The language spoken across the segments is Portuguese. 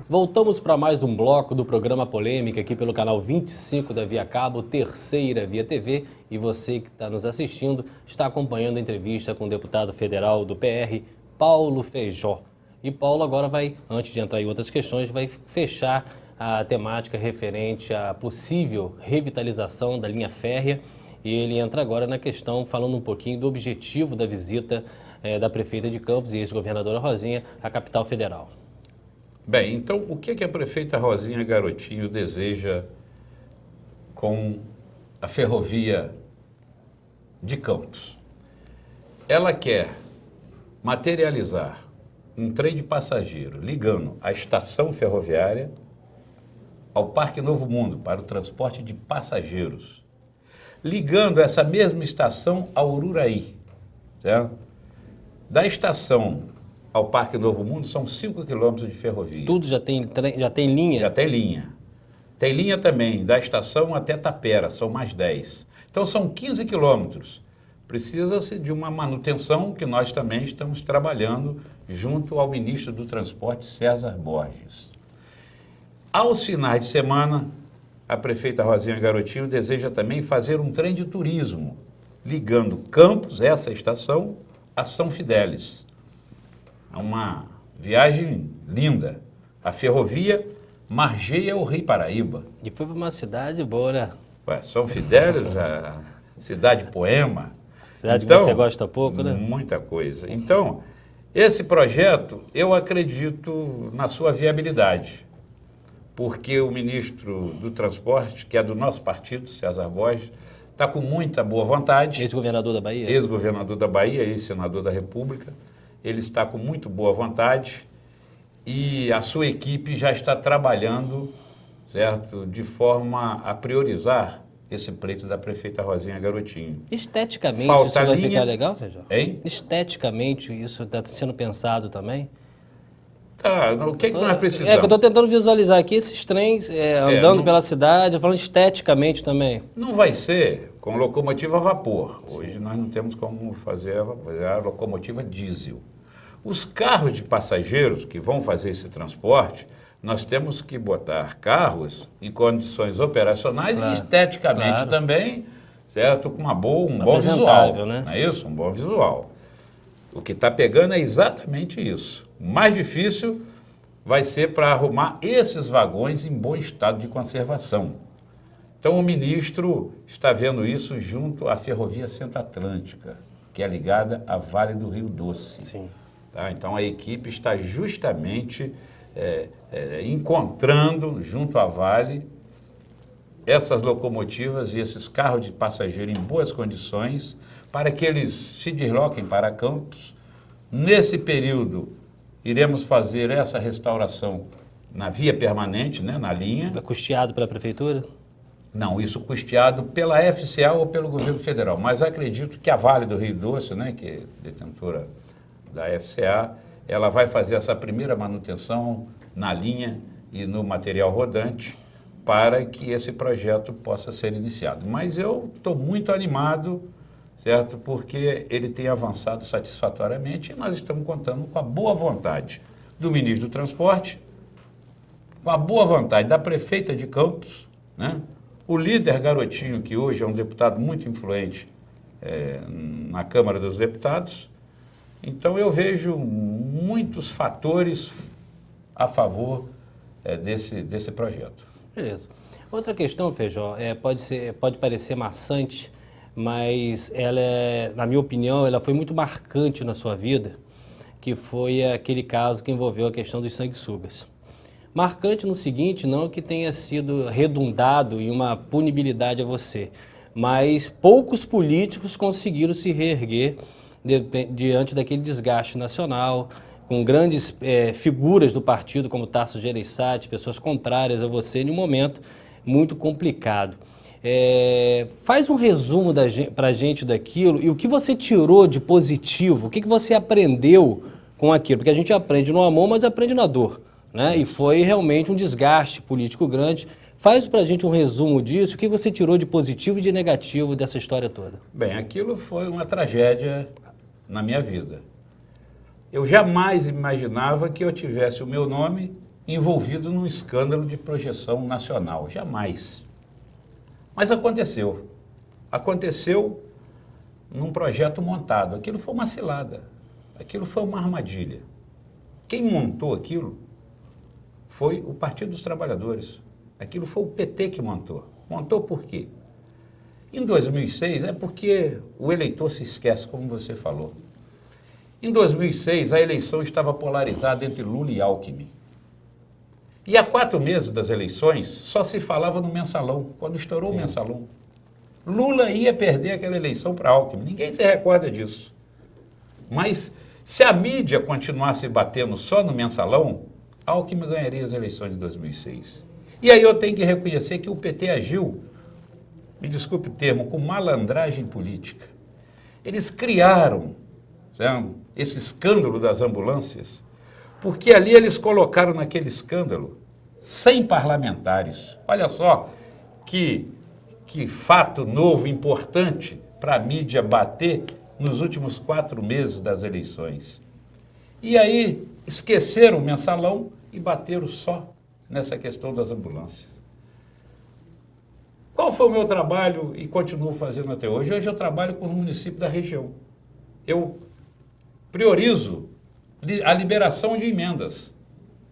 Voltamos para mais um bloco do programa Polêmica aqui pelo canal 25 da Via Cabo, Terceira Via TV. E você que está nos assistindo está acompanhando a entrevista com o deputado federal do PR, Paulo Feijó. E Paulo agora vai, antes de entrar em outras questões, vai fechar a temática referente à possível revitalização da linha férrea. E ele entra agora na questão falando um pouquinho do objetivo da visita da prefeita de Campos e ex-governadora Rosinha à capital federal. Bem, então o que a prefeita Rosinha Garotinho deseja com a ferrovia de Campos? Ela quer materializar um trem de passageiro ligando a estação ferroviária ao Parque Novo Mundo para o transporte de passageiros, ligando essa mesma estação ao Ururaí, certo? Da estação ao Parque Novo Mundo são 5 quilômetros de ferrovia. Tudo já tem linha? Já tem linha. Tem linha também, da estação até Tapera, são mais 10. Então são 15 quilômetros. Precisa-se de uma manutenção que nós também estamos trabalhando junto ao ministro do Transporte, César Borges. Aos finais de semana, a prefeita Rosinha Garotinho deseja também fazer um trem de turismo, ligando Campos, essa estação, a São Fidélis. É uma viagem linda. A ferrovia margeia o Rio Paraíba. E foi para uma cidade boa, né? São Fidélis, a cidade poema. Cidade então, que você gosta pouco, né? Muita coisa. Então, esse projeto, eu acredito na sua viabilidade. Porque o ministro do Transporte, que é do nosso partido, César Borges, está com muita boa vontade. Ex-governador da Bahia? Ex-governador da Bahia, ex-senador da República. Ele está com muito boa vontade e a sua equipe já está trabalhando, certo, de forma a priorizar esse pleito da prefeita Rosinha Garotinho. Esteticamente Falta isso vai linha. ficar legal, Feijó? Hein? Esteticamente isso está sendo pensado também? Tá, o que nós precisamos? É que eu estou tentando visualizar aqui esses trens andando pela cidade, falando esteticamente também. Não vai ser com locomotiva a vapor. Hoje nós não temos como fazer a locomotiva diesel. Os carros de passageiros que vão fazer esse transporte, nós temos que botar carros em condições operacionais e esteticamente também, certo? Com um bom visual, né? Não é isso? Um bom visual. O que está pegando é exatamente isso. O mais difícil vai ser para arrumar esses vagões em bom estado de conservação. Então o ministro está vendo isso junto à Ferrovia Centro-Atlântica, que é ligada à Vale do Rio Doce. Sim. Tá? Então a equipe está justamente encontrando junto à Vale essas locomotivas e esses carros de passageiro em boas condições para que eles se desloquem para Campos. Nesse período, iremos fazer essa restauração na via permanente, né, na linha. Vai custeado pela prefeitura? Não, isso custeado pela FCA ou pelo governo federal. Mas acredito que a Vale do Rio Doce, né, que é detentora da FCA, ela vai fazer essa primeira manutenção na linha e no material rodante para que esse projeto possa ser iniciado. Mas eu estou muito animado, certo? Porque ele tem avançado satisfatoriamente e nós estamos contando com a boa vontade do ministro do Transporte, com a boa vontade da prefeita de Campos, né? O líder Garotinho, que hoje é um deputado muito influente na Câmara dos Deputados. Então eu vejo muitos fatores a favor desse projeto. Beleza. Outra questão, Feijó, pode parecer maçante, mas ela na minha opinião, ela foi muito marcante na sua vida, que foi aquele caso que envolveu a questão dos sanguessugas. Marcante no seguinte, não que tenha sido redundado em uma punibilidade a você, mas poucos políticos conseguiram se reerguer diante daquele desgaste nacional, com grandes figuras do partido, como Tasso Gereissati, pessoas contrárias a você, em um momento muito complicado. Faz um resumo para a gente daquilo e o que você tirou de positivo, o que você aprendeu com aquilo, porque a gente aprende no amor, mas aprende na dor, né? E foi realmente um desgaste político grande. Faz para a gente um resumo disso, o que você tirou de positivo e de negativo dessa história toda? Bem, aquilo foi uma tragédia na minha vida. Eu jamais imaginava que eu tivesse o meu nome envolvido num escândalo de projeção nacional. Jamais. Mas aconteceu. Aconteceu num projeto montado. Aquilo foi uma cilada. Aquilo foi uma armadilha. Quem montou aquilo foi o Partido dos Trabalhadores. Aquilo foi o PT que montou. Montou por quê? Em 2006, é porque o eleitor se esquece, como você falou. Em 2006, a eleição estava polarizada entre Lula e Alckmin. E há 4 meses das eleições, só se falava no mensalão, quando estourou o mensalão. Lula ia perder aquela eleição para Alckmin. Ninguém se recorda disso. Mas se a mídia continuasse batendo só no mensalão, Alckmin ganharia as eleições de 2006. E aí eu tenho que reconhecer que o PT agiu, me desculpe o termo, com malandragem política. Eles criaram, sabe, esse escândalo das ambulâncias, porque ali eles colocaram naquele escândalo 100 parlamentares. Olha só que fato novo, importante para a mídia bater nos últimos 4 meses das eleições. E aí esqueceram o mensalão e bateram só nessa questão das ambulâncias. Qual foi o meu trabalho e continuo fazendo até hoje? Hoje eu trabalho com o município da região. Eu priorizo a liberação de emendas.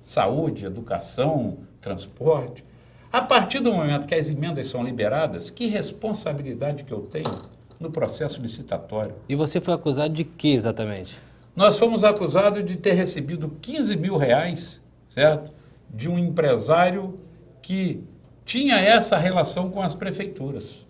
Saúde, educação, transporte. A partir do momento que as emendas são liberadas, que responsabilidade que eu tenho no processo licitatório? E você foi acusado de quê exatamente? Nós fomos acusados de ter recebido 15 mil reais, certo? De um empresário que tinha essa relação com as prefeituras.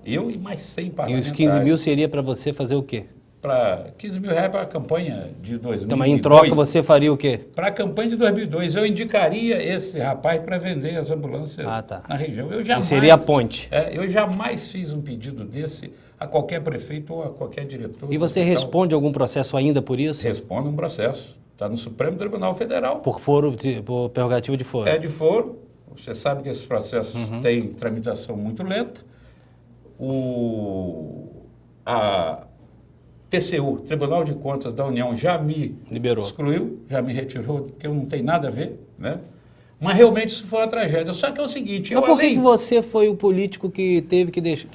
Eu e mais 100 E parlamentares. os 15 mil seria para você fazer o quê? Para 15 mil reais para a campanha de 2002. Então, mas em troca você faria o quê? Para a campanha de 2002, eu indicaria esse rapaz para vender as ambulâncias na região. Eu jamais, e seria a ponte. Eu jamais fiz um pedido desse a qualquer prefeito ou a qualquer diretor. E você responde algum processo ainda por isso? Respondo um processo. Está no Supremo Tribunal Federal. Por prerrogativa de foro? É de foro. Você sabe que esses processos têm tramitação muito lenta. A TCU, Tribunal de Contas da União, já me excluiu, já me retirou, porque eu não tenho nada a ver, né? Mas realmente isso foi uma tragédia. Só que é o seguinte... Mas por que você foi o político que teve que deixar...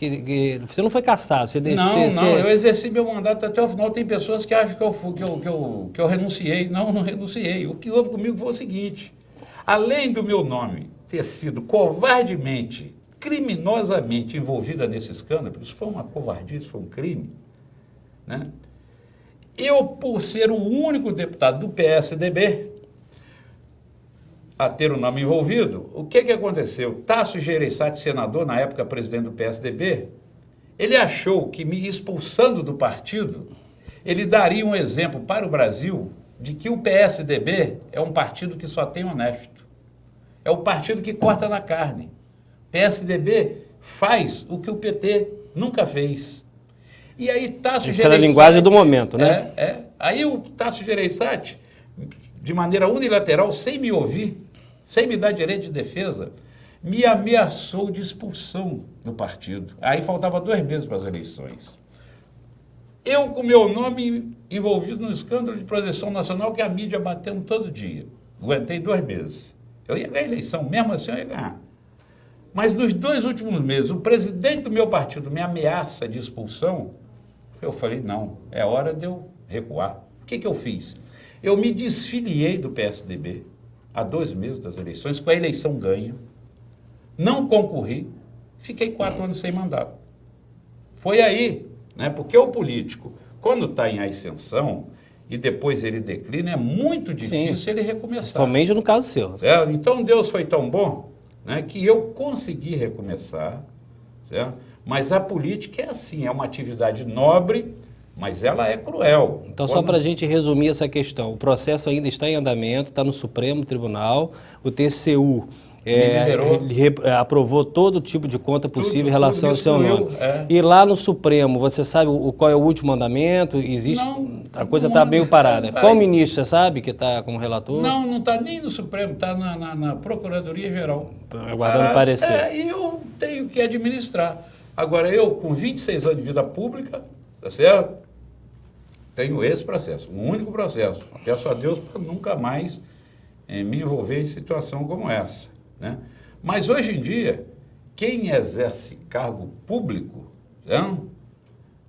Você não foi cassado, você deixou... Não, eu exerci meu mandato até o final. Tem pessoas que acham que eu renunciei. Não renunciei. O que houve comigo foi o seguinte: além do meu nome ter sido covardemente, criminosamente envolvida nesse escândalo, isso foi uma covardia, isso foi um crime, né? Eu, por ser o único deputado do PSDB a ter o nome envolvido, o que aconteceu? Tasso Gereissati, senador, na época presidente do PSDB, ele achou que me expulsando do partido, ele daria um exemplo para o Brasil de que o PSDB é um partido que só tem honesto. É o partido que corta na carne. PSDB faz o que o PT nunca fez. E aí Tasso Gereissati... Essa era a linguagem do momento, né? Aí o Tasso Gereissati, de maneira unilateral, sem me ouvir, sem me dar direito de defesa, me ameaçou de expulsão do partido. Aí faltava 2 meses para as eleições. Eu, com meu nome envolvido no escândalo de projeção nacional que a mídia batendo todo dia. Aguentei 2 meses. Eu ia ganhar a eleição, mesmo assim eu ia ganhar. Mas nos 2 últimos meses, o presidente do meu partido me ameaça de expulsão. Eu falei, não, é hora de eu recuar. O que eu fiz? Eu me desfiliei do PSDB há 2 meses das eleições, com a eleição ganha. Não concorri, fiquei 4 anos sem mandato. Foi aí, né? Porque o político, quando está em ascensão e depois ele declina, é muito difícil ele recomeçar. Principalmente no caso seu. Certo? Então Deus foi tão bom, né, que eu consegui recomeçar, certo? Mas a política é assim, é uma atividade nobre, mas ela é cruel. Então, só para a gente resumir essa questão, o processo ainda está em andamento, está no Supremo Tribunal, o TCU aprovou todo tipo de conta possível em relação ao seu nome. E lá no Supremo, você sabe qual é o último andamento? Existe? Não, a coisa está meio parada. Qual ministro, você sabe, que está como relator? Não está nem no Supremo, está na Procuradoria-Geral. Aguardando parecer. E eu tenho que administrar. Agora, eu, com 26 anos de vida pública, tá certo? Tenho esse processo, um único processo. Peço a Deus para nunca mais em me envolver em situação como essa, né? Mas hoje em dia, quem exerce cargo público, né,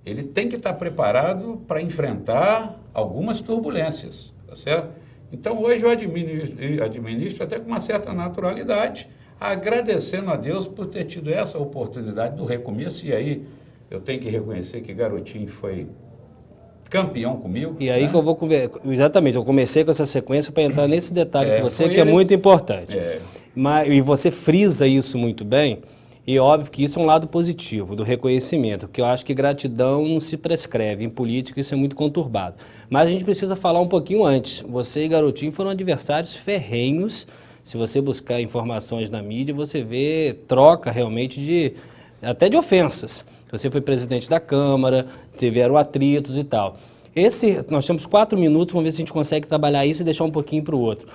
ele tem que estar preparado para enfrentar algumas turbulências, tá certo? Então hoje eu administro até com uma certa naturalidade, agradecendo a Deus por ter tido essa oportunidade do recomeço. E aí eu tenho que reconhecer que Garotinho foi campeão comigo. E aí, né? que eu vou conversar. Exatamente, eu comecei com essa sequência para entrar nesse detalhe com você, foi que é ele- muito importante. É. E você frisa isso muito bem, e é óbvio que isso é um lado positivo do reconhecimento, porque eu acho que gratidão não se prescreve. Em política isso é muito conturbado. Mas a gente precisa falar um pouquinho antes. Você e Garotinho foram adversários ferrenhos. Se você buscar informações na mídia, você vê troca realmente até de ofensas. Você foi presidente da Câmara, tiveram atritos e tal. Nós temos 4 minutos, vamos ver se a gente consegue trabalhar isso e deixar um pouquinho para o outro.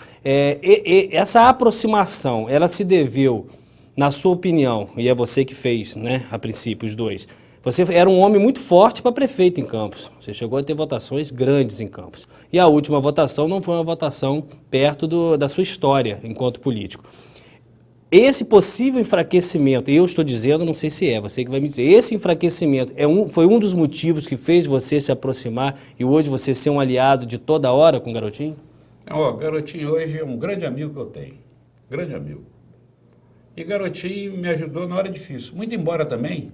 Essa aproximação, ela se deveu, na sua opinião, e é você que fez, né, a princípio, os dois, você era um homem muito forte para prefeito em Campos. Você chegou a ter votações grandes em Campos. E a última votação não foi uma votação perto da sua história enquanto político. Esse possível enfraquecimento, eu estou dizendo, não sei se é, você que vai me dizer, esse enfraquecimento foi um dos motivos que fez você se aproximar e hoje você ser um aliado de toda hora com o Garotinho? Garotinho hoje é um grande amigo que eu tenho, grande amigo. E Garotinho me ajudou na hora difícil, muito embora também,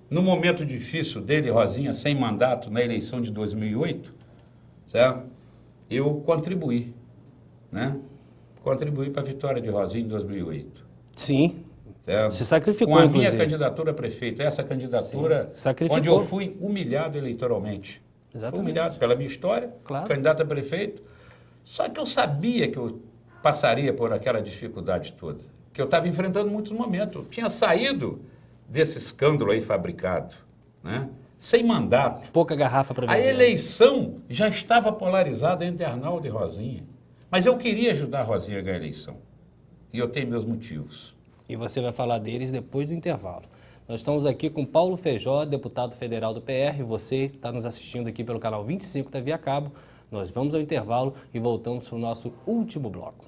no momento difícil dele, Rosinha, sem mandato, na eleição de 2008, certo? Eu contribuí, né? Contribuí para a vitória de Rosinha em 2008. Sim, certo? se sacrificou, com a inclusive. minha candidatura a prefeito, essa candidatura sacrificou. onde eu fui humilhado eleitoralmente. Exatamente. Fui humilhado pela minha história, Claro. candidato a prefeito. Só que eu sabia que eu passaria por aquela dificuldade toda, que eu estava enfrentando muitos momentos. Eu tinha saído desse escândalo aí fabricado, né? Sem mandato. Pouca garrafa para A beber. eleição já estava polarizada entre Arnaldo e Rosinha. Mas eu queria ajudar a Rosinha a ganhar a eleição. E eu tenho meus motivos. E você vai falar deles depois do intervalo. Nós estamos aqui com Paulo Feijó, deputado federal do PR. Você está nos assistindo aqui pelo canal 25 da Via Cabo. Nós vamos ao intervalo e voltamos para o nosso último bloco.